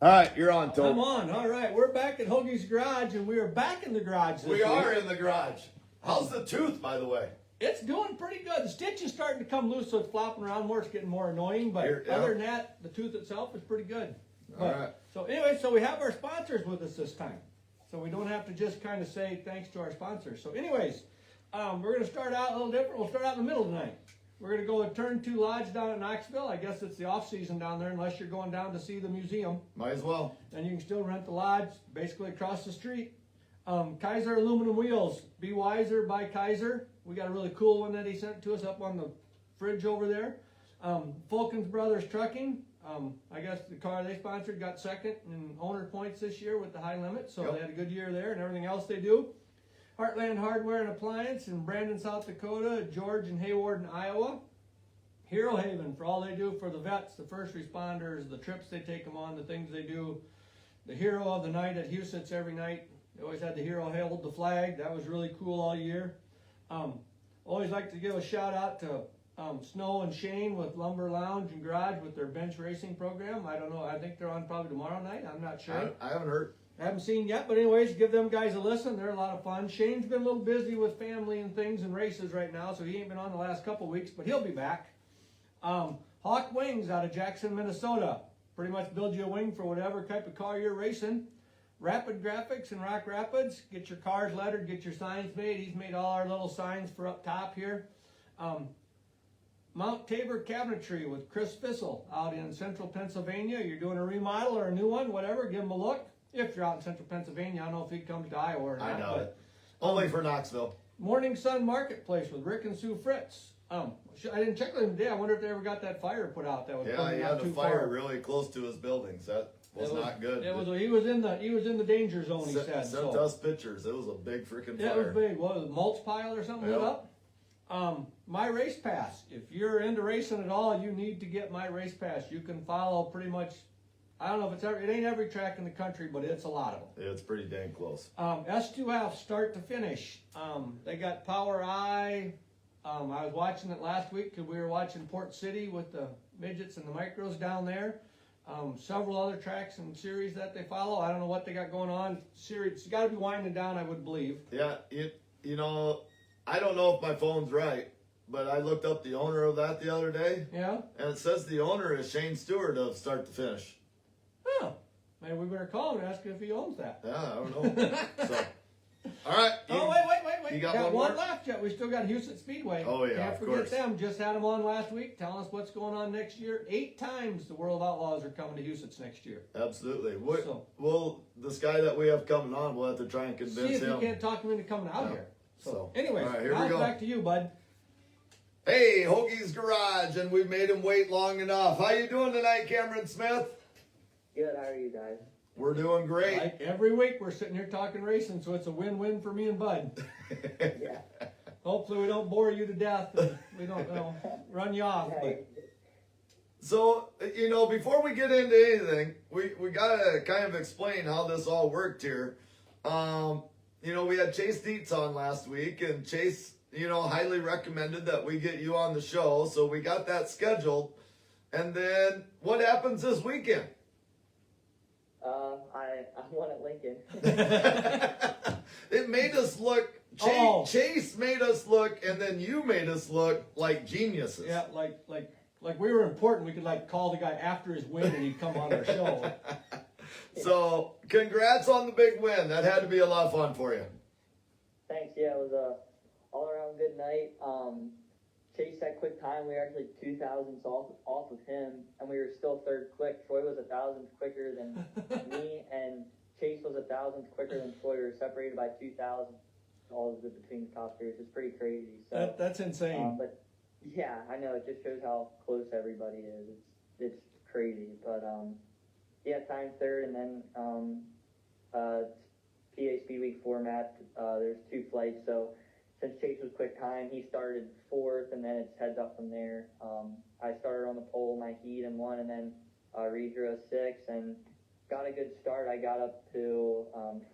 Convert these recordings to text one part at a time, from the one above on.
All right, you're on, Tope. I'm on. All right, we're back at Hoagie's Garage, and we are back in the garage this We week. are in the garage. How's the tooth, by the way? It's doing pretty good. The stitch is starting to come loose, so it's flopping around more. It's getting more annoying, but Yeah. other than that, the tooth itself is pretty good. All right. So anyway, so we have our sponsors with us this time, so we don't have to just kind of say thanks to our sponsors. So anyways, we're going to start out a little different. We'll start out in the middle tonight. We're going to go to Turn 2 Lodge down at Knoxville. I guess it's the off season down there, unless you're going down to see the museum. Might as well. And you can still rent the lodge basically across the street. Kaiser aluminum wheels. Be Wiser by Kaiser. We got a really cool one that he sent to us up on the fridge over there. Fulkins Brothers Trucking. I guess the car they sponsored got second in owner points this year with the high limit, so They had a good year there, and everything else they do. Heartland Hardware and Appliance in Brandon, South Dakota. George and Hayward in Iowa. Hero Haven for all they do for the vets, the first responders, the trips they take them on, the things they do. The hero of the night at Huset's every night. They always had the hero hold the flag. That was really cool all year. Always like to give a shout out to Snow and Shane with Lumber Lounge and Garage with their bench racing program. I don't know. I think they're on probably tomorrow night. I'm not sure. I haven't heard. I haven't seen yet, but anyways, give them guys a listen. They're a lot of fun. Shane's been a little busy with family and things and races right now, so he ain't been on the last couple weeks, but he'll be back. Hawk Wings out of Jackson, Minnesota. Pretty much build you a wing for whatever type of car you're racing. Rapid Graphics in Rock Rapids. Get your cars lettered, get your signs made. He's made all our little signs for up top here. Mount Tabor Cabinetry with Chris Fissel out in central Pennsylvania. You're doing a remodel or a new one, whatever, give him a look. If you're out in central Pennsylvania, I don't know if he comes to Iowa or not. I know it. Only for Knoxville. Morning Sun Marketplace with Rick and Sue Fritz. I didn't check with him today. I wonder if they ever got that fire put out. That was Yeah, he had a fire really close to his buildings. That was not good. He was in the danger zone. He said. Sent us pictures. It was a big freaking fire. Yeah, it was big. What was it, mulch pile or something lit up? My Race Pass. If you're into racing at all, you need to get My Race Pass. You can follow pretty much. I don't know if it ain't every track in the country, but it's a lot of them. It's pretty dang close. S2F start to finish. They got Power I. I was watching it last week because we were watching Port City with the midgets and the micros down there. Several other tracks and series that they follow. I don't know what they got going on. Series, it's got to be winding down, I would believe. Yeah, you know, I don't know if my phone's right, but I looked up the owner of that the other day. Yeah? And it says the owner is Shane Stewart of start to finish. Oh, maybe we better call him and ask him if he owns that. Yeah, I don't know. So, all right. Wait. You got got one more? left yet. We still got Houston Speedway. Oh, yeah, Can't of forget course. them. Just had them on last week telling us what's going on next year. 8 times the World Outlaws are coming to Houston's next year. Absolutely. So- Well, this guy that we have coming on, we'll have to try and convince See if him. you can't talk him into coming out here. So, anyways, all right, here now we go. back to you, bud. Hey, Hoagie's Garage, and we've made him wait long enough. How you doing tonight, Cameron Smith? Good, how are you guys? We're doing great. Like every week, we're sitting here talking racing, so it's a win-win for me and Bud. Yeah. Hopefully, we don't bore you to death and we don't run you off. But So, you know, before we get into anything, we got to kind of explain how this all worked here. You know, we had Chase Dietz on last week, and Chase, you know, highly recommended that we get you on the show, so we got that scheduled. And then, what happens this weekend? I won at Lincoln. It made us look, Chase made us look, and then you made us look like geniuses. yeah, like we were important. We could like call the guy after his win and he'd come on our show. So, congrats on the big win. That had to be a lot of fun for you. Thanks, yeah, it was a all-around good night. Chase had quick time. We were actually 2 thousandths off of him, and we were still third quick. Troy was 1,000th quicker than me, and Chase was 1,000th quicker than Troy. We were separated by 2 thousandths, all of it between the top 3. It's pretty crazy. So, That's insane. but yeah, I know, it just shows how close everybody is. It's crazy, but yeah, time third, and then PA Speed Week format. There's 2 flights, so since Chase was quick time, he started 4th, and then it's heads up from there. I started on the pole, my heat, and won, and then Reed drew a 6, and got a good start. I got up to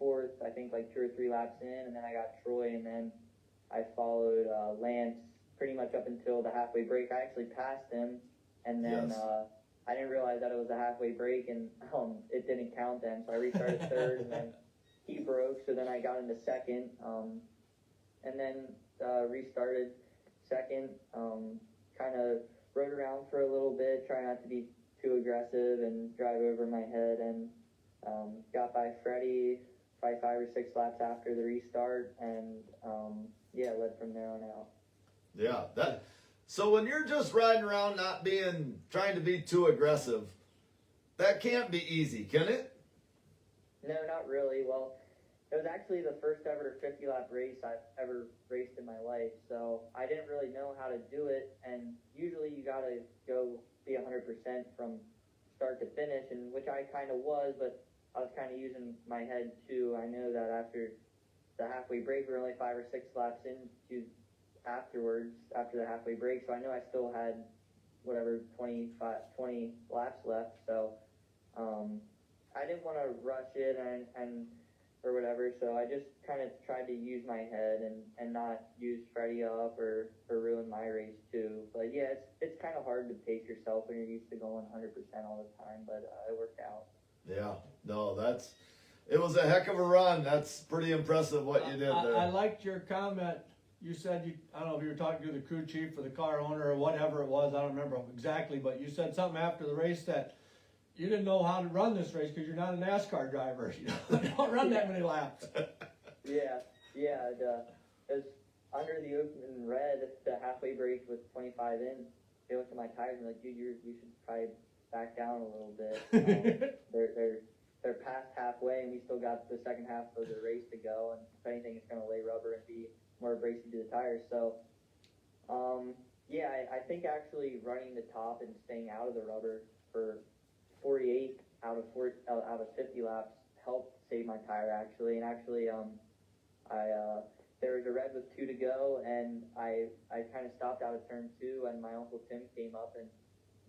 4th, I think like 2 or 3 laps in, and then I got Troy, and then I followed Lance pretty much up until the halfway break. I actually passed him, and then Yes. I didn't realize that it was a halfway break, and it didn't didn't count then, so I restarted third, and then he broke, so then I got into second, and then restarted second, kind of rode around for a little bit, try not to be too aggressive and drive over my head, and got by Freddie probably 5 or 6 laps after the restart, and yeah, led from there on out. Yeah, so when you're just riding around trying to be too aggressive, that can't be easy, can it? No, not really. Well, it was actually the first ever 50-lap race I've ever raced in my life, so I didn't really know how to do it, and usually you gotta go be 100% from start to finish, and which I kind of was, but I was kind of using my head too. I know that after the halfway break, we were only 5 or 6 laps into after the halfway break, so I know I still had whatever 20 laps left, so I didn't want to rush it and or whatever, so I just kind of tried to use my head and not use Freddie up or ruin my race too. But yeah, it's kind of hard to pace yourself when you're used to going 100% all the time, but it worked out. Yeah, no, it was a heck of a run. That's pretty impressive what you did there. I liked your comment. You said I don't know if you were talking to the crew chief or the car owner or whatever it was. I don't remember exactly, but you said something after the race that you didn't know how to run this race because you're not a NASCAR driver. You don't run that many laps. Yeah. It was under the open red, the halfway break with 25 in. They looked at my tires and like, dude, you should probably back down a little bit. They're past halfway, and we still got the second half of the race to go. And if anything, it's going to lay rubber and be more abrasive to the tires. So, I think actually running the top and staying out of the rubber for 48 out of 50 laps helped save my tire actually. And actually, there was a red with 2 to go, and I kind of stopped out of turn 2, and my Uncle Tim came up, and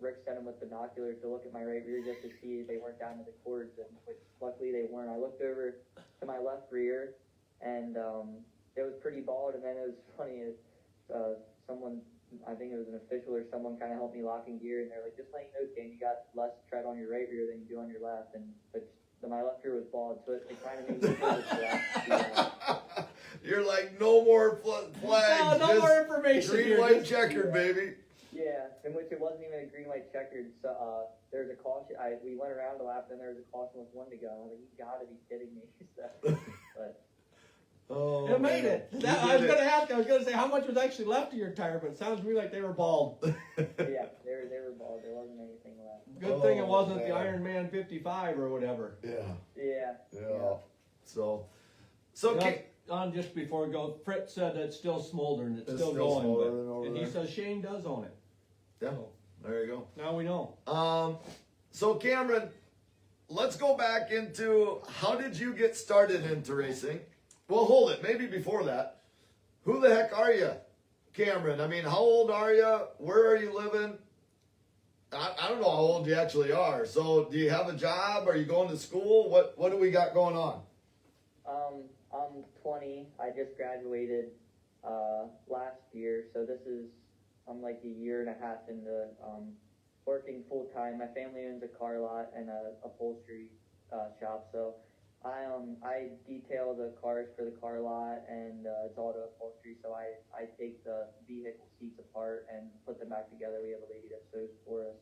Rick sent him with binoculars to look at my right rear just to see if they weren't down to the cords, and which luckily they weren't. I looked over to my left rear, and it was pretty bald, and then it was funny, someone, I think it was an official or someone, kind of helped me lock in gear, and they're like, just letting you know, Ken, you got less tread on your right rear than you do on your left, and my left rear was bald, so it kind of made me nervous for that. You're like, no more flags. No more information. Green, here. white, checkered, baby. Yeah, in which it wasn't even a green, white, checkered. So there was a caution. We went around a lap, then there was a caution with 1 to go. I was like, you gotta be kidding me. Oh, It made it. You I was did going to ask. I was going to say how much was actually left of your tire, but it sounds to me like they were bald. Yeah, they were bald. There wasn't anything left. Good thing it wasn't man. the Iron Man 55 or whatever. Yeah. So Just before we go, Fritz said it's still smoldering. It's It's still still going. smoldering over And he there. says Shane does own it. yeah, there you go. Now we know. So Cameron, let's go back into how did you get started into racing? Well, hold it. Maybe before that, who the heck are you, Cameron? I mean, how old are you? Where are you living? I don't know how old you actually are. So, do you have a job? Are you going to school? What do we got going on? I'm 20. I just graduated last year, so I'm like a year and a half into working full time. My family owns a car lot and a upholstery shop, so I detail the cars for the car lot, and it's auto upholstery, so I take the vehicle seats apart and put them back together. We have a lady that sews for us.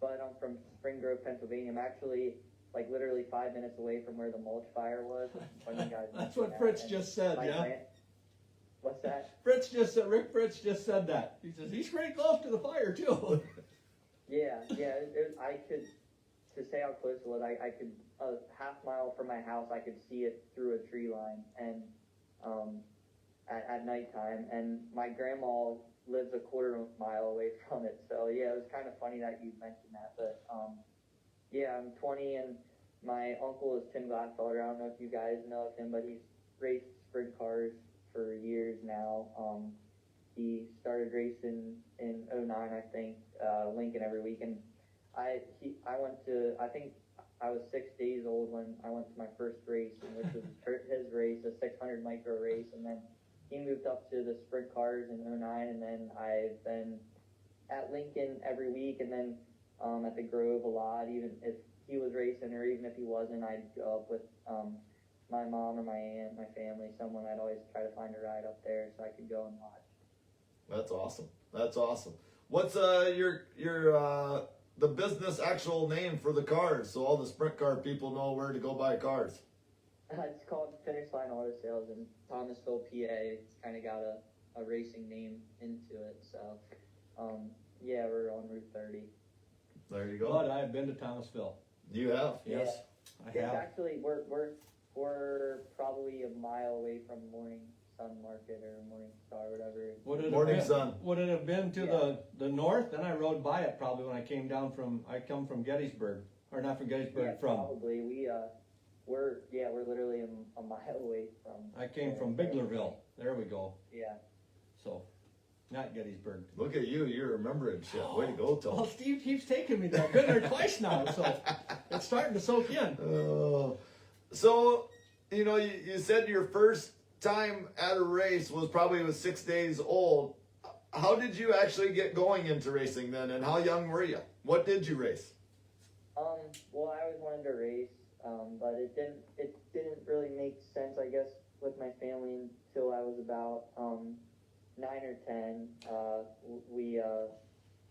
But I'm from Spring Grove, Pennsylvania. I'm actually like literally 5 minutes away from where the mulch fire was. That's what Fritz just said, yeah? What's that? Rick Fritz just said that. He says he's pretty close to the fire too. Yeah. I could, to say how close it was, I could, a half mile from my house, I could see it through a tree line, and at nighttime, and my grandma lives a quarter mile away from it, so yeah, it was kind of funny that you mentioned that, but yeah, I'm 20, and my uncle is Tim Glasfelder. I don't know if you guys know of him, but he's raced sprint cars for years now. He started racing in '09, I think, Lincoln every week, and I think I was 6 days old when I went to my first race, which was his race, a 600 micro race, and then he moved up to the sprint cars in '09, and then I've been at Lincoln every week, and then at the Grove a lot, even if he was racing, or even if he wasn't, I'd go up with my mom or my aunt, my family, someone. I'd always try to find a ride up there so I could go and watch. That's awesome. That's awesome. What's your the business actual name for the cars, so all the sprint car people know where to go buy cars? It's called Finish Line Auto Sales in Thomasville, PA. It's kind of got a racing name into it. So, yeah, we're on Route 30. There you go. But I've been to Thomasville. You have? Yes, I It's have. actually we're probably a mile away from Morning Sun Market or Morning Star, whatever. Would it have Morning been, Sun. Would it have been to Yeah. the north? Then I rode by it probably when I came down I come from Gettysburg, or not from Gettysburg, Yeah, from. probably. We're literally a mile away from. I came from Biglerville. There we go. Yeah. So, not Gettysburg. Look at you. You're remembering shit. Way to go, Well, Tom. Steve keeps taking me there. I've been there twice now, so it's starting to soak in. So, you said your first time at a race was probably 6 days old. How did you actually get going into racing then, and how young were you? What did you race? Well, I always wanted to race, but it didn't really make sense, I guess, with my family until I was about 9 or 10.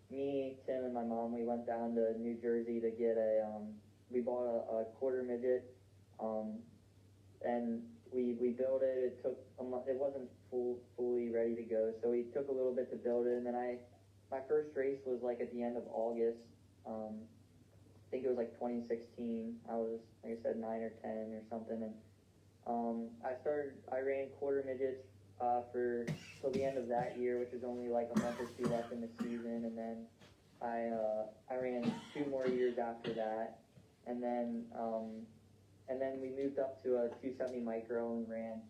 Me, Tim, and my mom, we went down to New Jersey to get we bought a quarter midget, and we built it. It took a month. It wasn't fully ready to go, so we took a little bit to build it, and then my first race was like at the end of August. I think it was like 2016. I was, like I said, 9 or 10 or something, and I ran quarter midgets till the end of that year, which was only like a month or two left in the season, and then I ran 2 more years after that, and then we moved up to a 270 micro and ran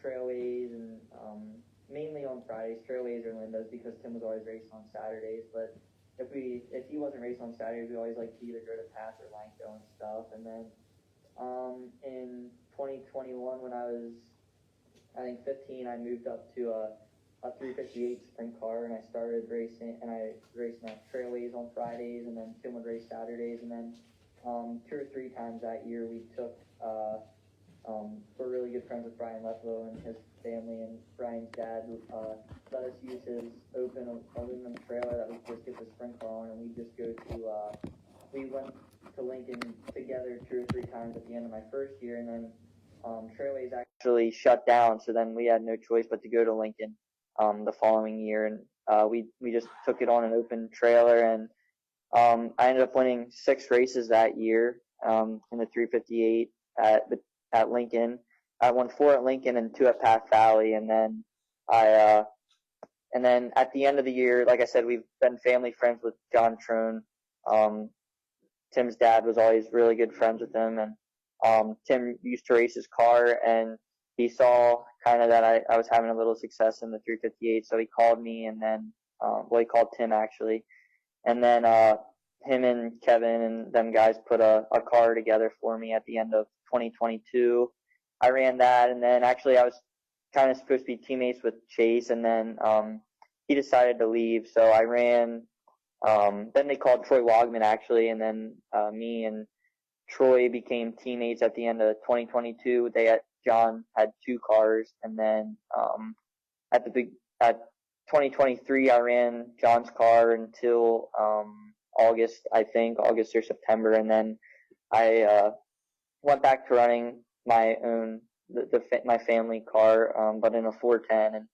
trailways and mainly on Fridays, trailways or Lindos, because Tim was always racing on Saturdays, but if he wasn't racing on Saturdays, we always like to either go to Pass or Lanco and stuff. And then in 2021, when I was, I think, 15, I moved up to a 358 sprint car, and I started racing, and I raced trailways on Fridays, and then Tim would race Saturdays, and then 2 or 3 times that year we took, we're really good friends with Brian Leflow and his family, and Brian's dad let us use his open aluminum trailer that we just get the sprint car on, and we just go to, we went to Lincoln together 2 or 3 times at the end of my first year, and then Trailways actually shut down, so then we had no choice but to go to Lincoln the following year, and we just took it on an open trailer, and I ended up winning 6 races that year in the 358 at Lincoln. I won 4 at Lincoln and 2 at Path Valley, and then and then at the end of the year, like I said, we've been family friends with John Trone. Tim's dad was always really good friends with him, and Tim used to race his car, and he saw kind of that I was having a little success in the 358, so he called me, and then he called Tim actually, and then him and Kevin and them guys put a car together for me at the end of 2022. I ran that, and then actually I was kind of supposed to be teammates with Chase, and then he decided to leave, so I ran. Then they called Troy Wogman actually, and then me and Troy became teammates at the end of 2022. John had 2 cars, and then at 2023 I ran John's car until August or September, and then I went back to running my own my family car, but in a 410,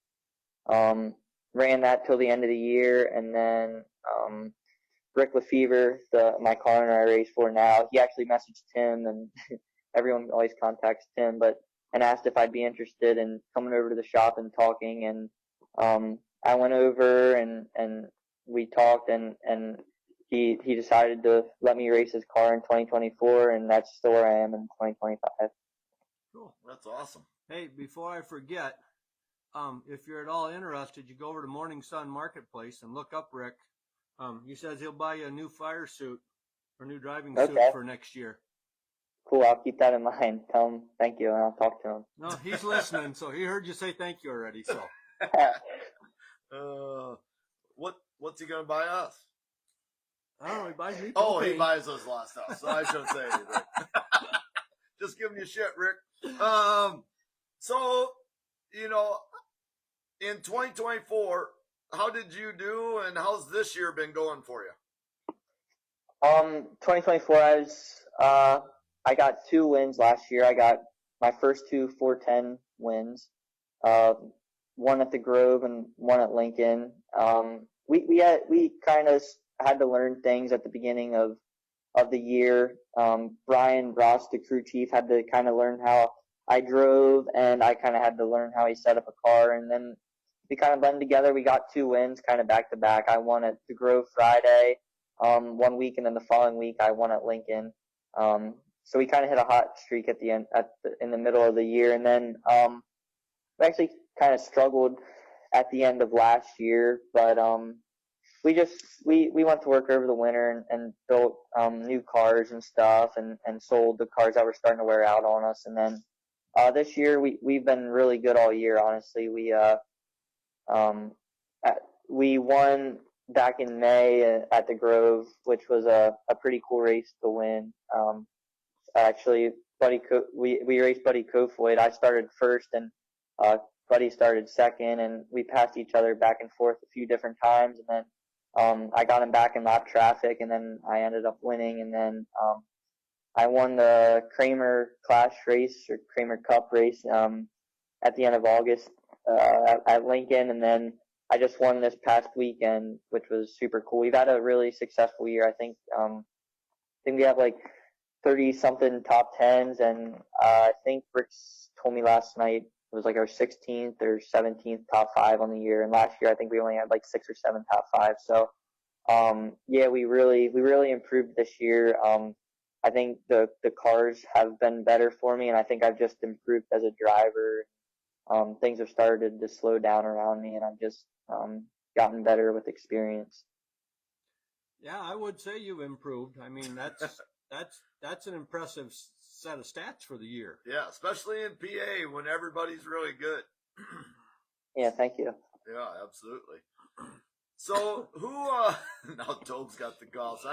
and ran that till the end of the year, and then Rick Lefevre, my car owner I race for now, he actually messaged Tim, and everyone always contacts Tim, and asked if I'd be interested in coming over to the shop and talking, and I went over and we talked, and he decided to let me race his car in 2024, and that's still where I am in 2025. Cool. That's awesome. Hey, before I forget, if you're at all interested, you go over to Morning Sun Marketplace and look up Rick. He says he'll buy you a new fire suit or new driving suit for next year. Cool, I'll keep that in mind. Tell him thank you, and I'll talk to him. No, he's listening, so he heard you say thank you already. So, what's he gonna buy us? I don't know. He buys me. Oh, he propane. buys us a lot of stuff, so I shouldn't say anything. Just giving you shit, Rick. So, you know, in 2024, how did you do, and how's this year been going for you? 2024, I got 2 wins last year. I got my first 2 410 wins, one at the Grove and one at Lincoln. We kind of had to learn things at the beginning of the year. Brian Ross, the crew chief, had to kind of learn how I drove, and I kind of had to learn how he set up a car, and then we kind of blended together. We got 2 wins kind of back to back. I won at the Grove Friday, 1 week, and then the following week I won at Lincoln. So we kind of hit a hot streak at the end, in the middle of the year, and then we actually kind of struggled at the end of last year, but we went to work over the winter and built new cars and stuff, and sold the cars that were starting to wear out on us, and then this year we've been really good all year. Honestly, we won back in May at the Grove, which was a pretty cool race to win. Actually, we raced Buddy Kofoid. I started first, and Buddy started second, and we passed each other back and forth a few different times, and then I got him back in lap traffic, and then I ended up winning, and then I won the Kramer Clash race, or Kramer Cup race, at the end of August at Lincoln, and then I just won this past weekend, which was super cool. We've had a really successful year. I think we have like 30-something top 10s, and I think Rick told me last night it was like our 16th or 17th top 5 on the year, and last year I think we only had like 6 or 7 top 5. So yeah, we really improved this year. I think the cars have been better for me, and I think I've just improved as a driver. Things have started to slow down around me, and I've just gotten better with experience. Yeah, I would say you've improved. I mean, that's an impressive set of stats for the year. Yeah, especially in PA when everybody's really good. Yeah, thank you. Yeah, absolutely. So who now Tobe's got the calls.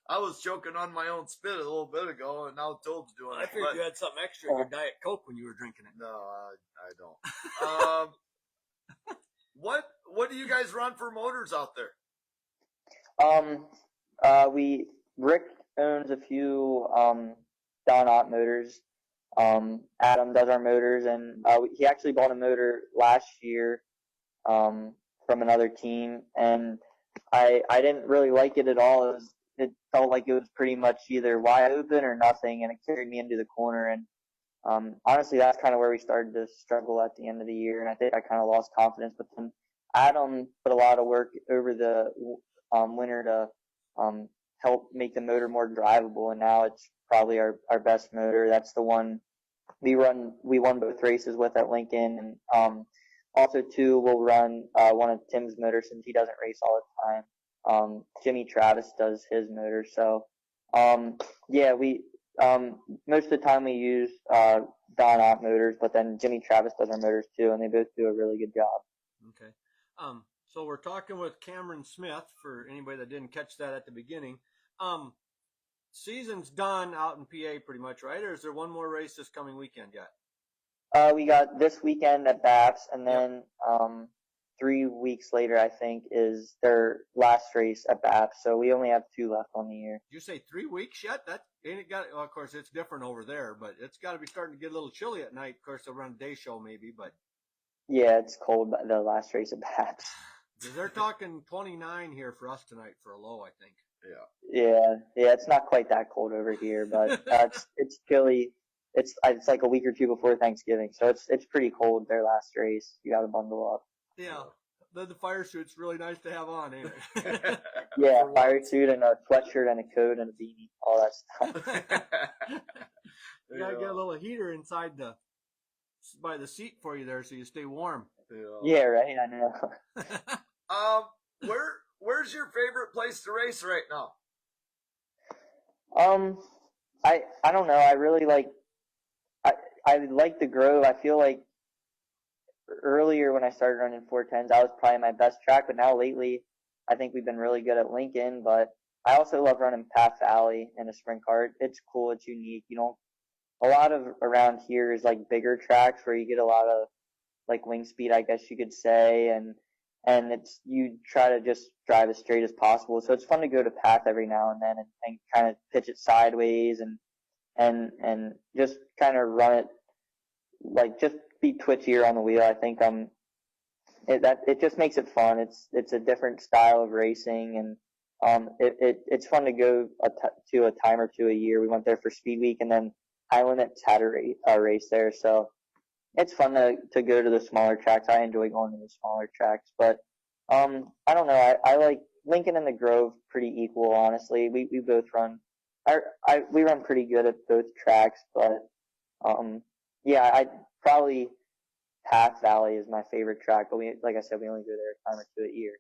I was choking on my own spit a little bit ago, and now Tobe's doing it. I figured you had something extra in your Diet Coke when you were drinking it. No, I don't. What do you guys run for motors out there? Rick owns a few Don Ott motors. Adam does our motors, and he actually bought a motor last year from another team, and I didn't really like it at all. It felt like it was pretty much either wide open or nothing, and it carried me into the corner. And honestly, that's kind of where we started to struggle at the end of the year, and I think I kind of lost confidence. But then Adam put a lot of work over the winter to help make the motor more drivable, and now it's probably our best motor. That's the one we won both races with at Lincoln, and also too we'll run one of Tim's motors since he doesn't race all the time. Jimmy Travis does his motor, so yeah, we most of the time we use Don Ott motors, but then Jimmy Travis does our motors too, and they both do a really good job. Okay. So we're talking with Cameron Smith, for anybody that didn't catch that at the beginning. Season's done out in PA pretty much, right? Or is there one more race this coming weekend yet? We got this weekend at Baps, and then 3 weeks later, I think, is their last race at Baps. So we only have 2 left on the year. Did you say 3 weeks yet? That ain't it got? Well, of course, it's different over there, but it's got to be starting to get a little chilly at night. Of course, they'll run a day show maybe, but yeah, it's cold. The last race at Baps. They're talking 29 here for us tonight for a low, I think. Yeah. It's not quite that cold over here, but it's chilly. It's like a week or 2 before Thanksgiving, so it's pretty cold. Their last race, you got to bundle up. Yeah, the fire suit's really nice to have on, ain't it? Yeah, fire suit and a sweatshirt and a coat and a beanie, all that stuff. You gotta get a little heater inside by the seat for you there, so you stay warm. Yeah, right. I know. Where's your favorite place to race right now? I don't know. I really like. I like the Grove. I feel like earlier when I started running 410s, I was probably my best track, but now lately, I think we've been really good at Lincoln. But I also love running Path Valley in a sprint car. It's cool. It's unique. You know, a lot of around here is like bigger tracks where you get a lot of like wing speed, I guess you could say, and it's you try to just drive as straight as possible. So it's fun to go to Path every now and then and kind of pitch it sideways and just kind of run it like just be twitchier on the wheel. I think it just makes it fun. It's a different style of racing, and it's fun to go to a time or two a year. We went there for Speed Week, and then High Limits had a race there, so it's fun to go to the smaller tracks. I enjoy going to the smaller tracks, but I don't know. I like Lincoln and the Grove pretty equal, honestly. We both run. We run pretty good at both tracks, but yeah, I probably Path Valley is my favorite track, but like I said, we only go there a time or two a year.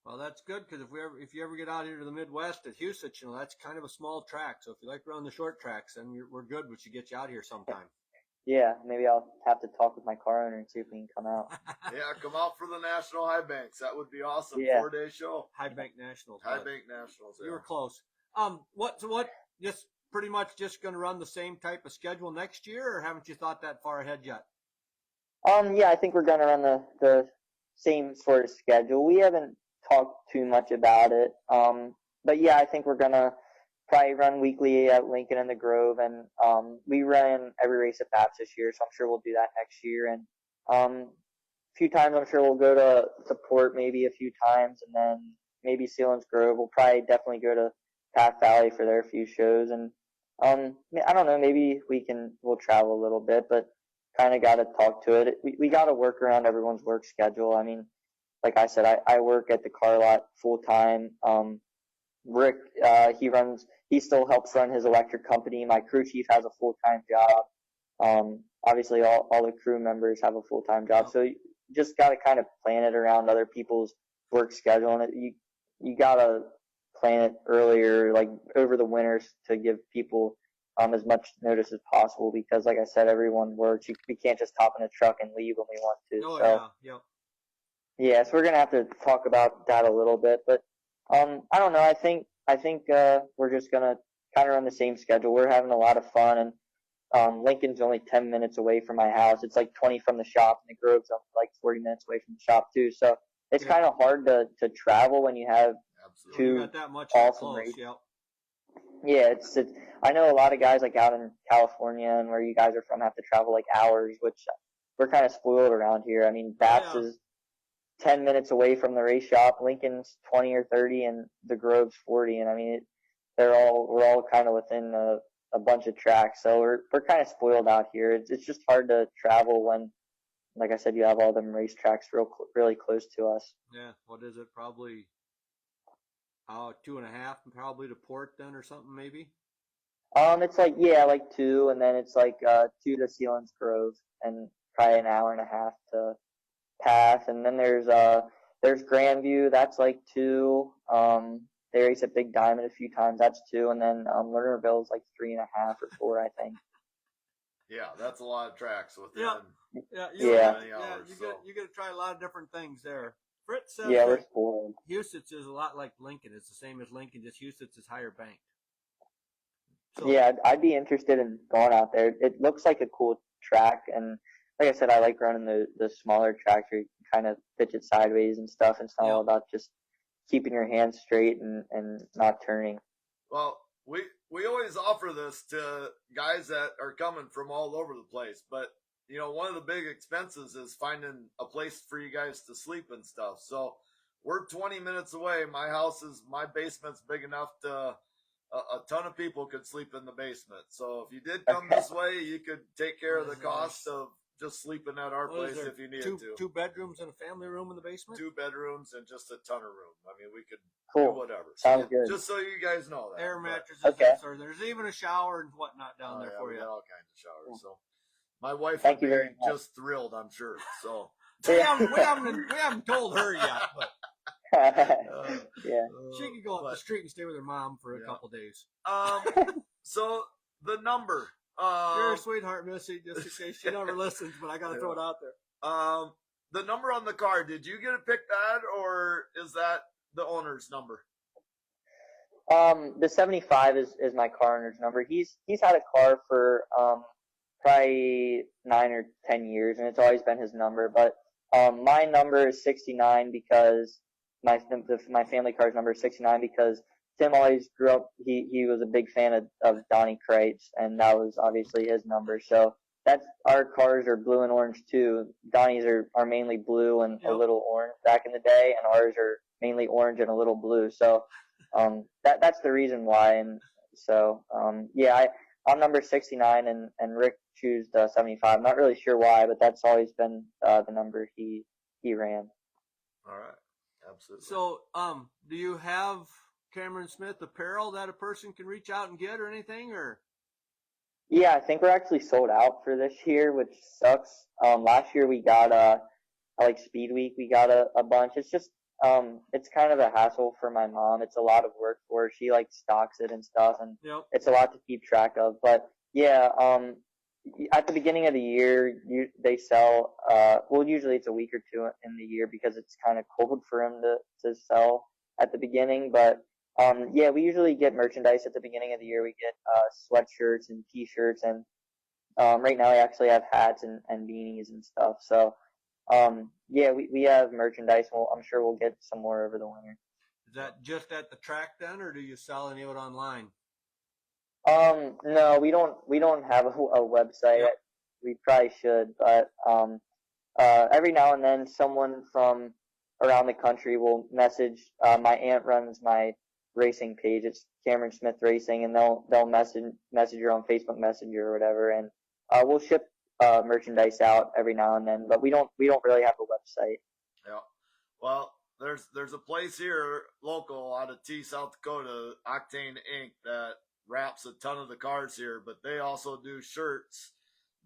Well, that's good because if you ever get out here to the Midwest at Houston, that's kind of a small track. So if you like to run the short tracks, then we're good. We should get you out here sometime. Yeah, maybe I'll have to talk with my car owner and see if we can come out. Yeah, come out for the National High Banks. That would be awesome. Yeah. 4-day show. High Bank Nationals. High Bank Nationals. You were close. What just pretty much just going to run the same type of schedule next year, or haven't you thought that far ahead yet? Yeah, I think we're gonna run the same sort of schedule. We haven't talked too much about it. But yeah, I think we're gonna probably run weekly at Lincoln and the Grove, and we ran every race at BAPS this year, so I'm sure we'll do that next year. And a few times I'm sure we'll go to Port maybe a few times, and then maybe Sealands Grove. We'll probably definitely go to Path Valley for their few shows, and I don't know, maybe we'll travel a little bit, but kind of got to talk to it. We got to work around everyone's work schedule. I mean, like I said, I work at the car lot full time. Rick, he still helps run his electric company. My crew chief has a full-time job. Obviously all the crew members have a full-time job. So you just got to kind of plan it around other people's work schedule. And you got to plan it earlier, like over the winters, to give people as much notice as possible, because like I said, everyone works. We can't just hop in a truck and leave when we want to. Oh, so, yeah. Yeah, so we're going to have to talk about that a little bit, but I don't know. I think we're just gonna kind of run the same schedule. We're having a lot of fun, and Lincoln's only 10 minutes away from my house. It's like 20 from the shop, and the Grove's like 40 minutes away from the shop too. So it's kind of hard to travel when you have two got that much awesome races. Yeah, it's. I know a lot of guys like out in California and where you guys are from have to travel like hours, which we're kind of spoiled around here. I mean, BAPS is 10 minutes away from the race shop. Lincoln's 20 or 30, and the Grove's 40. And I mean, we're all kind of within a bunch of tracks. So we're kind of spoiled out here. It's just hard to travel when, like I said, you have all them racetracks really close to us. Yeah. What is it? Probably 2.5 probably to Port then, or something maybe. It's like 2, and then it's like 2 to Sealands Grove, and probably an hour and a half to Path, and then there's Grandview, that's like 2. They race at Big Diamond a few times, that's 2, and then Lernerville's like 3.5 or 4, I think. Yeah, that's a lot of tracks within many hours. You got to try a lot of different things there. Fritz says we're spoiled. Houston's is a lot like Lincoln. It's the same as Lincoln, just Houston's is higher banked. So, yeah, I'd be interested in going out there. It looks like a cool track, and like I said, I like running the smaller tracks where you can kind of pitch it sideways and stuff. It's not all about just keeping your hands straight and not turning. Well, we always offer this to guys that are coming from all over the place, but one of the big expenses is finding a place for you guys to sleep and stuff. So we're 20 minutes away. My basement's big enough to a ton of people could sleep in the basement. So if you did come this way, you could take care of the cost of just sleeping at our place if you needed to. 2 bedrooms and a family room in the basement? 2 bedrooms and just a ton of room. I mean, we could do whatever. Sounds good. Just so you guys know that. Air mattresses. Okay. There's even a shower and whatnot down there for you. All kinds of showers. So my wife Thank would you be very much. just thrilled, I'm sure. So we haven't told her yet, but yeah. She could go up the street and stay with her mom for a couple days. So the number. You're a sweetheart, Missy, just in case she never listens, but I got to throw it out there. The number on the car, did you get to pick that, or is that the owner's number? The 75 is my car owner's number. He's had a car for probably 9 or 10 years, and it's always been his number. But my number is 69 because my family car's number is 69 because Tim always grew up. He was a big fan of Donnie Kreitz, and that was obviously his number. So that's our cars are blue and orange too. Donnie's are mainly blue and a little orange back in the day, and ours are mainly orange and a little blue. So that's the reason why. And so yeah, I'm number 69, and Rick chose 75. I'm not really sure why, but that's always been the number he ran. All right, absolutely. So, do you have Cameron Smith apparel that a person can reach out and get or anything, or? Yeah, I think we're actually sold out for this year, which sucks. Last year we got like Speed Week, we got a bunch. It's just it's kind of a hassle for my mom. It's a lot of work for her. She like stocks it and stuff, and it's a lot to keep track of. But yeah, at the beginning of the year, they sell. Well, usually it's a week or two in the year because it's kind of cold for them to sell at the beginning. But yeah, we usually get merchandise at the beginning of the year. We get sweatshirts and T-shirts, and right now we actually have hats and beanies and stuff. So yeah, we have merchandise. Well, I'm sure we'll get some more over the winter. Is that just at the track then, or do you sell any of it online? No, we don't have a website. Yep. We probably should, but every now and then someone from around the country will message. My aunt runs my racing page. It's Cameron Smith Racing, and they'll message her on Facebook Messenger or whatever, and we'll ship merchandise out every now and then. But we don't really have a website. Yeah. Well, there's a place here local out of T, South Dakota, Octane Inc. that wraps a ton of the cars here, but they also do shirts.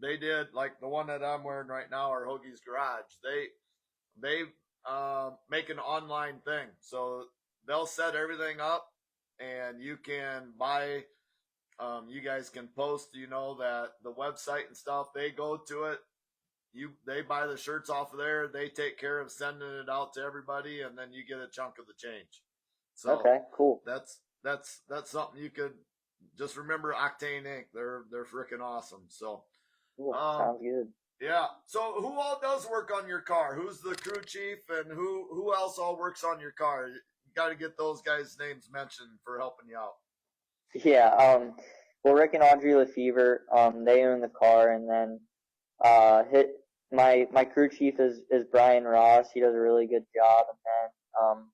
They did like the one that I'm wearing right now, or Hoagie's Garage. They make an online thing, so they'll set everything up, and you can buy. You guys can post, that the website and stuff. They go to it. They buy the shirts off of there. They take care of sending it out to everybody, and then you get a chunk of the change. So okay, cool. That's something you could just remember. Octane Inc. They're freaking awesome. So Cool. Sounds good. yeah. So who all does work on your car? Who's the crew chief, and who else all works on your car? You got to get those guys' names mentioned for helping you out. Yeah. Well, Rick and Audrey Lefevre, they own the car, and then my crew chief is Brian Ross. He does a really good job, and then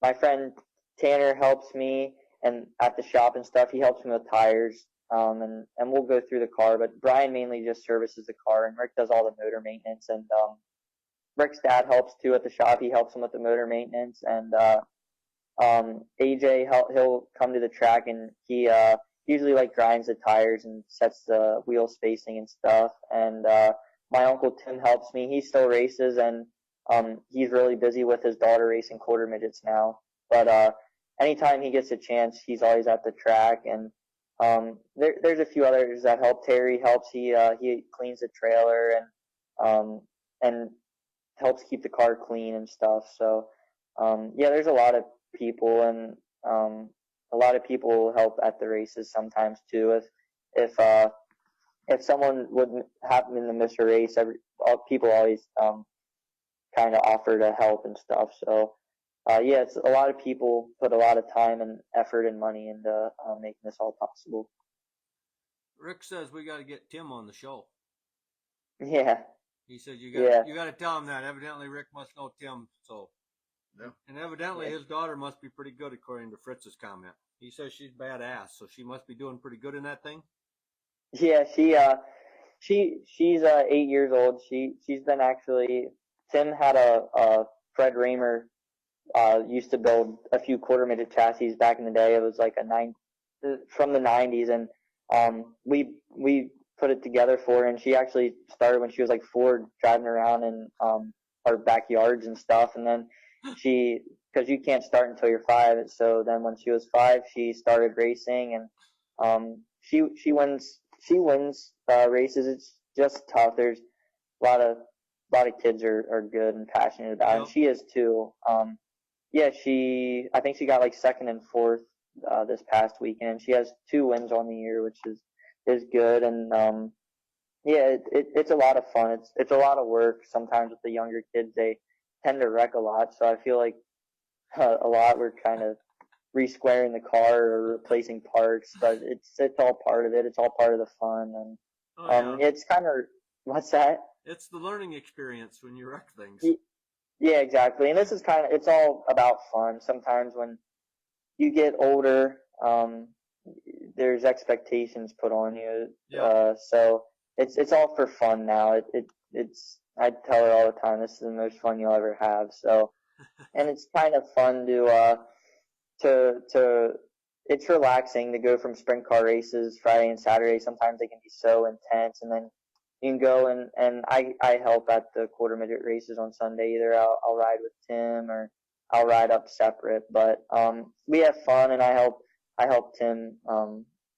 my friend Tanner helps me and at the shop and stuff. He helps me with tires, and we'll go through the car. But Brian mainly just services the car, and Rick does all the motor maintenance. And Rick's dad helps too at the shop. He helps him with the motor maintenance, and AJ he'll come to the track, and he usually like grinds the tires and sets the wheel spacing and stuff. And my uncle Tim helps me. He still races, and he's really busy with his daughter racing quarter midgets now. But anytime he gets a chance, he's always at the track. And there's a few others that help. Terry helps. He cleans the trailer and helps keep the car clean and stuff. So yeah, there's a lot of people, and a lot of people help at the races sometimes too. If someone would happen to miss a race, people always kind of offer to help and stuff. So yeah, it's a lot of people put a lot of time and effort and money into making this all possible. Rick says we got to get Tim on the show. Yeah. He said you got to tell him that. Evidently, Rick must know Tim. So, yeah. And evidently, his daughter must be pretty good, according to Fritz's comment. He says she's badass, so she must be doing pretty good in that thing. Yeah, she's 8 years old. She's been actually. Tim had a Fred Raymer used to build a few quarter midget chassis back in the day. It was like from the 90s, and we put it together for her. And she actually started when she was like 4, driving around in our backyards and stuff. And then because you can't start until you're 5, so then when she was 5, she started racing, and she wins races. It's just tough. There's a lot of kids are good and passionate about it, and she is too. Yeah, I think she got like 2nd and 4th this past weekend. She has 2 wins on the year, which is good. And yeah, it's a lot of fun. It's a lot of work. Sometimes with the younger kids, they tend to wreck a lot. So I feel like a lot we're kind of re-squaring the car or replacing parts, but it's all part of it. It's all part of the fun. And it's kind of, what's that? It's the learning experience when you wreck things. Yeah, exactly. And this is it's all about fun. Sometimes when you get older, there's expectations put on you. Yeah. So it's all for fun now. It's I tell her all the time, this is the most fun you'll ever have. So, and it's kind of fun to it's relaxing to go from sprint car races Friday and Saturday. Sometimes they can be so intense, and then you can go and I help at the quarter midget races on Sunday. Either I'll ride with Tim or I'll ride up separate. But we have fun, and I help Tim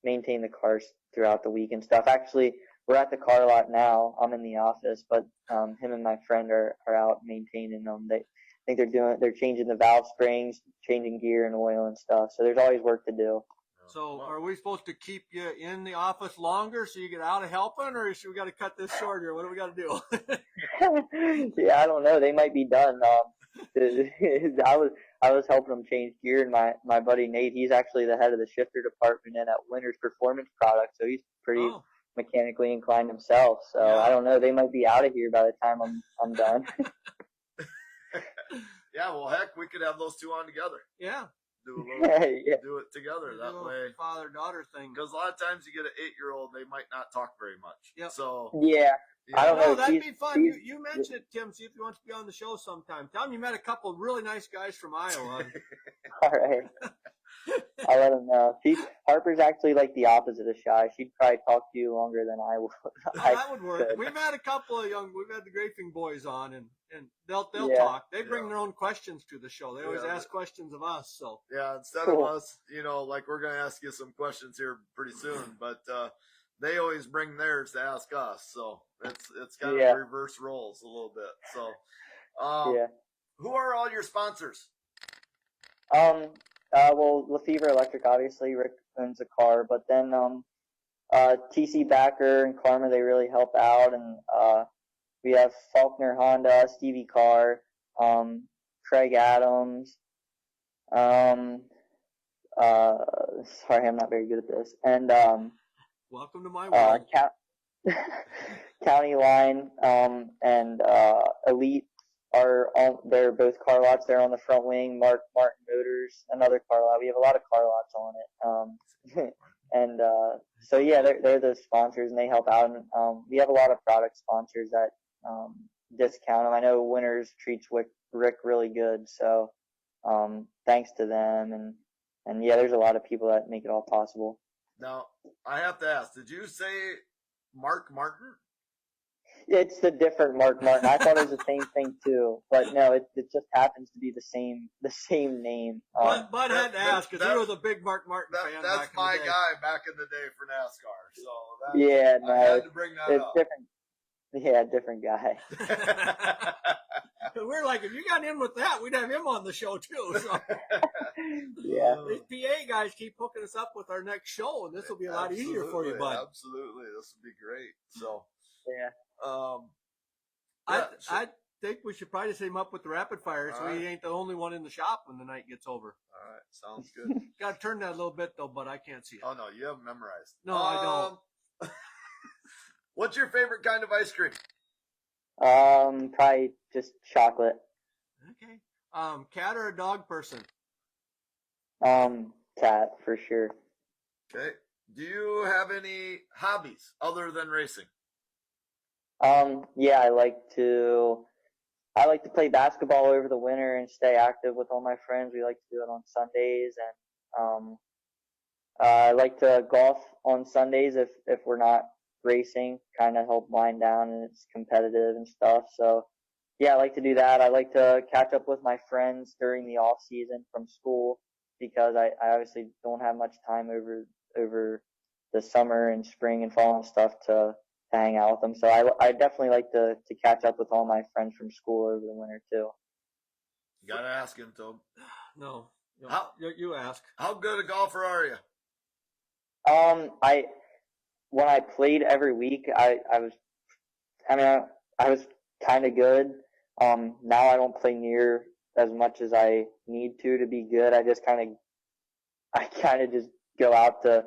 maintain the cars throughout the week and stuff. Actually, we're at the car lot now. I'm in the office, but him and my friend are out maintaining them. I think they're changing the valve springs, changing gear and oil and stuff. So there's always work to do. So are we supposed to keep you in the office longer so you get out of helping, or should we got to cut this short here? What do we got to do? Yeah, I don't know. They might be done. I was helping them change gear, and my buddy Nate, he's actually the head of the shifter department in at Winters Performance Products, so he's pretty mechanically inclined himself. So yeah. I don't know. They might be out of here by the time I'm done. Yeah, well, heck, we could have those two on together. Yeah. Do it together that way. Father-daughter thing. Because a lot of times you get an 8-year-old, they might not talk very much. Yep. So yeah. I don't know. That'd be fun. You mentioned it, Tim. See if he wants to be on the show sometime. Tell him you met a couple of really nice guys from Iowa. All right. I'll let him know. Harper's actually like the opposite of shy. She'd probably talk to you longer than I would. That would work. We've had a couple of we've had the Graping boys on, and they'll talk. They bring their own questions to the show. They always ask questions of us. So yeah, instead of us, like we're gonna ask you some questions here pretty soon, but they always bring theirs to ask us. So it's kind of reverse roles a little bit. So who are all your sponsors? Well, Lefevre Electric, obviously, Rick owns a car, but then TC Backer and Karma, they really help out, and we have Faulkner Honda, Stevie Carr, Craig Adams, sorry, I'm not very good at this, and welcome to my world. County Line and Elite. They're both car lots. They're on the front wing. Martin Motors, another car lot. We have a lot of car lots on it. And so yeah, they're the sponsors, and they help out. And we have a lot of product sponsors that discount them. I know Winters treats Rick really good, so thanks to them. And yeah, there's a lot of people that make it all possible. Now I have to ask: did you say Mark Martin? It's the different Mark Martin. I thought it was the same thing too, but no, it just happens to be the same name. Bud had to ask because he was a big Mark Martin fan. That's my guy back in the day for NASCAR. So no, I had to bring that up. Different. Yeah, different guy. We're like, if you got in with that, we'd have him on the show too. So. Yeah. These PA guys keep hooking us up with our next show, and this will be a lot easier for you, Bud. Absolutely, this would be great. So yeah. I think we should probably set him up with the rapid fire, so he ain't the only one in the shop when the night gets over. All right, sounds good. Got to turn that a little bit though, but I can't see it. Oh no, you haven't memorized. No, I don't. What's your favorite kind of ice cream? Probably just chocolate. Okay. Cat or a dog person? Cat for sure. Okay. Do you have any hobbies other than racing? Yeah, I like to play basketball over the winter and stay active with all my friends. We like to do it on Sundays, and I like to golf on Sundays if we're not racing, kind of help wind down, and it's competitive and stuff. So yeah, I like to do that. I like to catch up with my friends during the off season from school, because I obviously don't have much time over the summer and spring and fall and stuff to hang out with them. So I definitely like to catch up with all my friends from school over the winter too. You gotta ask him, Tom. No. You ask. How good a golfer are you? When I played every week, I was kind of good. Now I don't play near as much as I need to be good. I kind of just go out to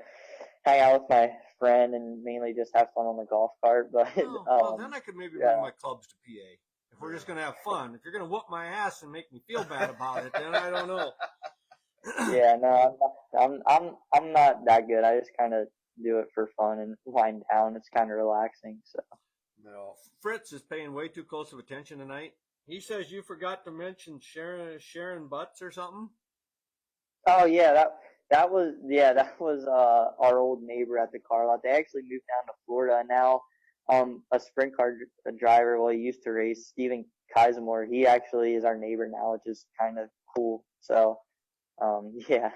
hang out with my friend and mainly just have fun on the golf cart. But Oh, well, then I could maybe yeah. bring my clubs to PA. If we're just gonna have fun. If you're gonna whoop my ass and make me feel bad about it, then I don't know. Yeah, no, I'm not that good. I just kind of do it for fun and wind down. It's kind of relaxing. So. No. Fritz is paying way too close of attention tonight. He says you forgot to mention Sharon Butts or something. Oh yeah, that was our old neighbor at the car lot. They actually moved down to Florida and now a sprint car driver. Well, he used to race, Steven Kaisamore. He actually is our neighbor now, which is kind of cool. So yeah.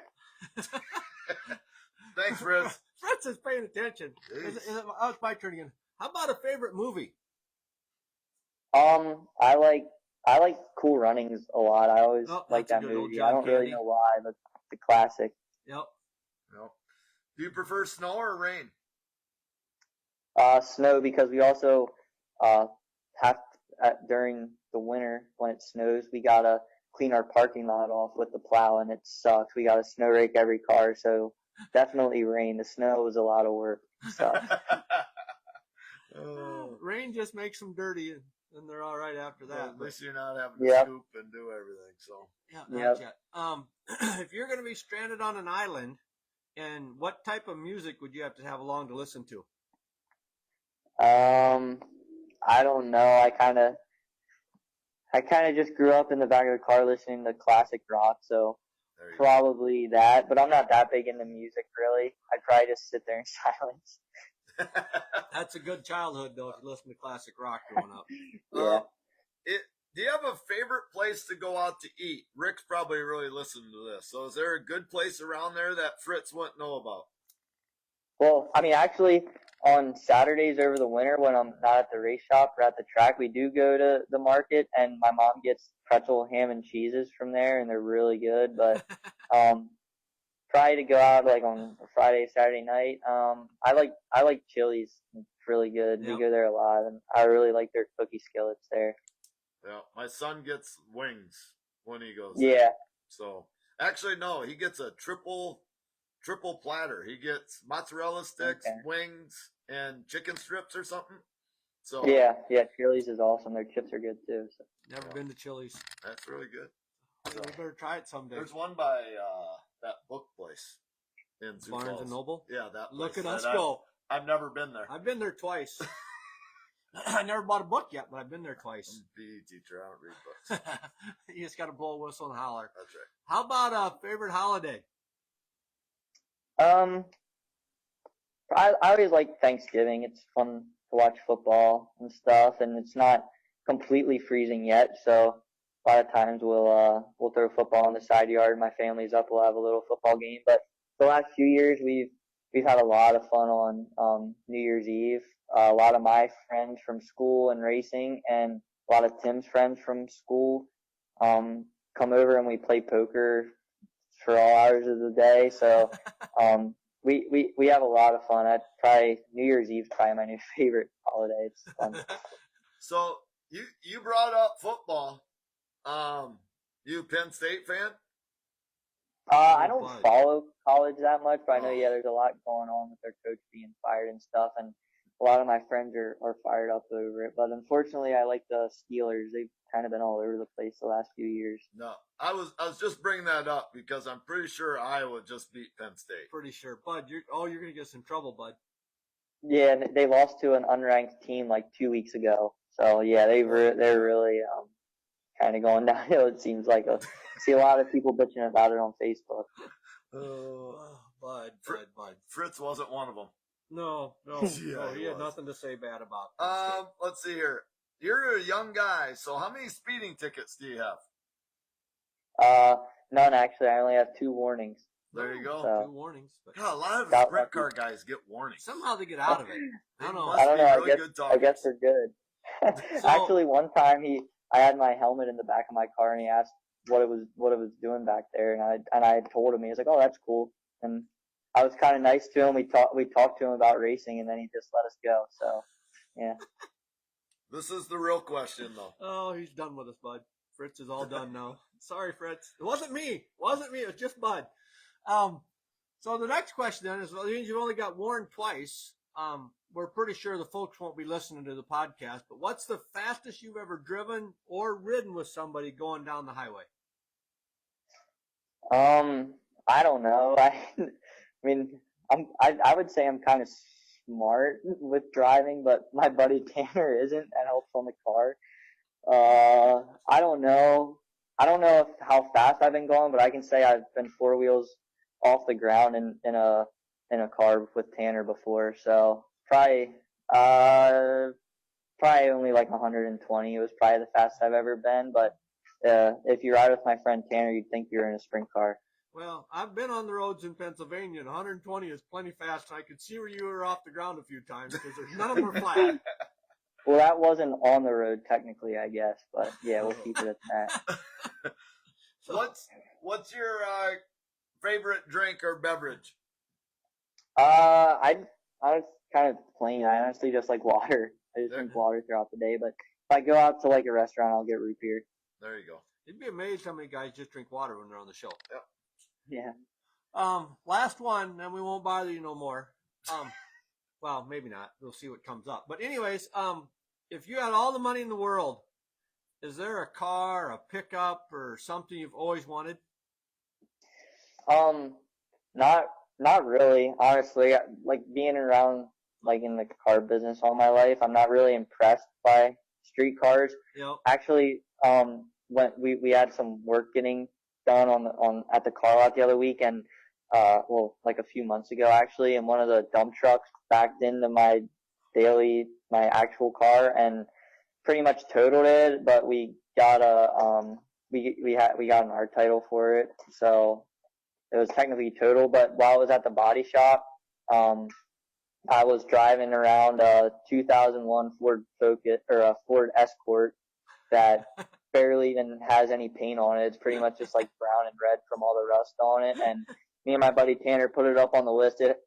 Thanks, Fritz. Fritz is paying attention. Oh, it's my turn again. How about a favorite movie? I like Cool Runnings a lot. I always like that's that a good old movie. John I don't really Candy. know why, but it's a classic. Yep. Do you prefer snow or rain? Snow, because we also have during the winter when it snows, we gotta clean our parking lot off with the plow, and it sucks. We gotta snow rake every car, so definitely rain. The snow was a lot of work. Sucks. Rain just makes them dirty, and they're all right after that. At least you're not having to Yep. scoop and do everything. So Yeah, not yet. If you're going to be stranded on an island, and what type of music would you have to have along to listen to? I don't know. I kind of just grew up in the back of the car listening to classic rock, so there you probably that. But I'm not that big into music, really. I'd probably just sit there in silence. go. That's a good childhood, though, if you listen to classic rock growing up. Yeah. Do you have a favorite place to go out to eat? Rick's probably really listening to this. So is there a good place around there that Fritz wouldn't know about? Well, I mean, actually, on Saturdays over the winter when I'm not at the race shop or at the track, we do go to the market, and my mom gets pretzel ham and cheeses from there, and they're really good. But try to go out like on a Friday, Saturday night. I like Chili's. It's really good. Yep. We go there a lot, and I really like their cookie skillets there. Yeah, my son gets wings when he goes. Yeah. there. So actually, no, he gets a triple platter. He gets mozzarella sticks, Okay. wings, and chicken strips or something. So Yeah, Chili's is awesome. Their chips are good too. So. Never been to Chili's. that's really good. We better try it someday. There's one by that book place in Sioux Barnes Falls. and Noble. Yeah, that. Look at place us that go. I've never been there. I've been there twice. I never bought a book yet, but I've been there twice. I'm a PE teacher. I don't read books. You just got to blow a whistle and holler. That's right. How about a favorite holiday? I always like Thanksgiving. It's fun to watch football and stuff, and it's not completely freezing yet, so a lot of times we'll throw football in the side yard. My family's up, we'll have a little football game. But the last few years we've had a lot of fun on New Year's Eve. A lot of my friends from school and racing, and a lot of Tim's friends from school come over and we play poker for all hours of the day. So we have a lot of fun. New Year's Eve is probably my new favorite holiday. It's fun. So you brought up football. You a Penn State fan? I don't follow college that much, but I know there's a lot going on with their coach being fired and stuff, and a lot of my friends are fired up over it. But unfortunately, I like the Steelers. They've kind of been all over the place the last few years. No, I was just bringing that up because I'm pretty sure Iowa just beat Penn State. Pretty sure, Bud. You're gonna get us in trouble, Bud. Yeah, and they lost to an unranked team like 2 weeks ago. So yeah, they're really kind of going downhill. It seems like I see a lot of people bitching about it on Facebook. Bud. Fritz wasn't one of them. No, Yeah, he he had was. nothing to say bad about Penn State. Let's see here. You're a young guy, so how many speeding tickets do you have? None actually. I only have 2 warnings. There you go. So- 2 warnings, but God, a lot of Got sprint lucky. car guys get warnings. somehow they get out of it. I don't know. Must I don't be know. really good I guess they're good. So- Actually, one time I had my helmet in the back of my car, and he asked what it was doing back there, and I told him. He was like, "Oh, that's cool," and I was kind of nice to him. We talked to him about racing, and then he just let us go. So, yeah. This is the real question, though. Oh, he's done with us, Bud. Fritz is all done now. Sorry, Fritz. It wasn't me. It wasn't me. It was just Bud. So the next question then is, well, you've only got Warren twice. We're pretty sure the folks won't be listening to the podcast, but what's the fastest you've ever driven or ridden with somebody going down the highway? I don't know. I mean, I would say I'm kind of smart with driving, but my buddy Tanner isn't. That helps on the car. I don't know. I don't know how fast I've been going, but I can say I've been four wheels off the ground in a car with Tanner before. So probably only like 120. It was probably the fastest I've ever been. But if you ride with my friend Tanner, you'd think you're in a sprint car. Well, I've been on the roads in Pennsylvania, and 120 is plenty fast. I could see where you were off the ground a few times because none of them were flat. Well, that wasn't on the road technically, I guess, but yeah, we'll keep it at that. What's your favorite drink or beverage? I was kind of plain. I honestly just like water. I just drink water throughout the day. But if I go out to like a restaurant, I'll get root beer. There you go. You'd be amazed how many guys just drink water when they're on the show. Yep. Yeah. Last one, and we won't bother you no more. Well, maybe not. We'll see what comes up. But anyways, if you had all the money in the world, is there a car, a pickup, or something you've always wanted? Not really. Honestly, like being around like in the car business all my life, I'm not really impressed by street cars. Yep. Actually, when we had some work getting done at the car lot the other week, and well, like a few months ago actually, and one of the dump trucks backed into my actual car and pretty much totaled it, but we got we got an art title for it, so it was technically total. But while I was at the body shop, I was driving around a 2001 Ford Focus or a Ford Escort that barely even has any paint on it. It's pretty much just like brown and red from all the rust on it. And me and my buddy Tanner put it up on the lift. It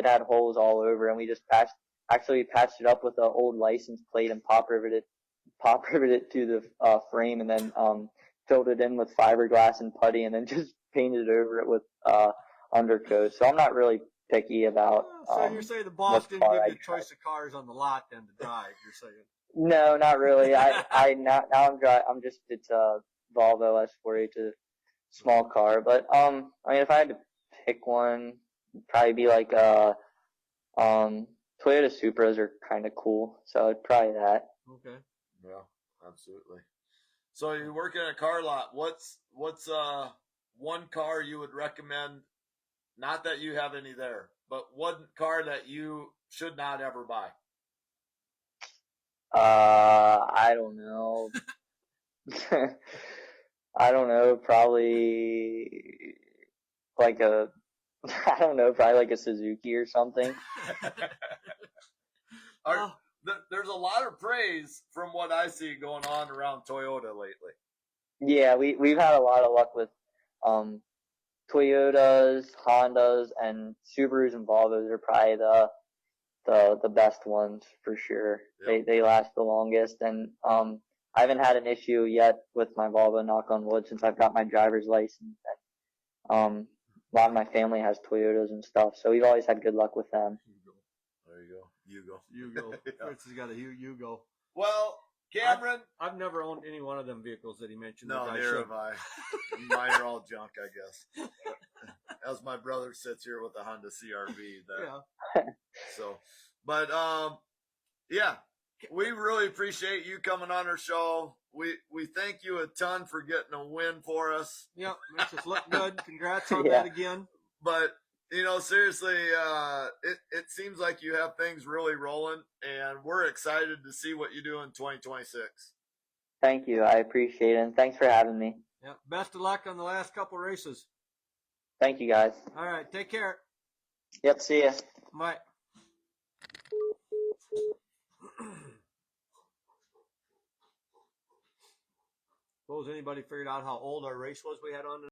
had holes all over, and we just patched it up with an old license plate and pop riveted it to the frame, and then filled it in with fiberglass and putty, and then just painted over it with undercoat. So I'm not really picky about. So you're saying the boss didn't give you a choice of cars on the lot then to drive? You're saying? No, not really. It's a Volvo S40. It's a small car, but I mean, if I had to pick one, it'd probably be like Toyota Supras are kind of cool, so it'd probably that. Okay. Yeah, absolutely. So you work in a car lot. What's one car you would recommend? Not that you have any there, but one car that you should not ever buy. I don't know. I don't know. Probably like probably like a Suzuki or something. There's a lot of praise from what I see going on around Toyota lately. Yeah, we've had a lot of luck with Toyotas, Hondas, and Subarus and Volvos are probably the best ones for sure. Yep. They last the longest, and I haven't had an issue yet with my Volvo, knock on wood, since I've got my driver's license. And a lot of my family has Toyotas and stuff, so we've always had good luck with them. There you go. You go. Fritz has got a you go. Well, Cameron, I've never owned any one of them vehicles that he mentioned. No, neither have I. Mine are all junk, I guess. As my brother sits here with a Honda CRV. Yeah. So, but yeah, we really appreciate you coming on our show. We thank you a ton for getting a win for us. Yep, makes us look good. Congrats on that again. But seriously, it seems like you have things really rolling, and we're excited to see what you do in 2026. Thank you. I appreciate it, and thanks for having me. Yep. Best of luck on the last couple races. Thank you, guys. All right. Take care. Yep. See ya. Bye. Suppose anybody figured out how old our race was we had on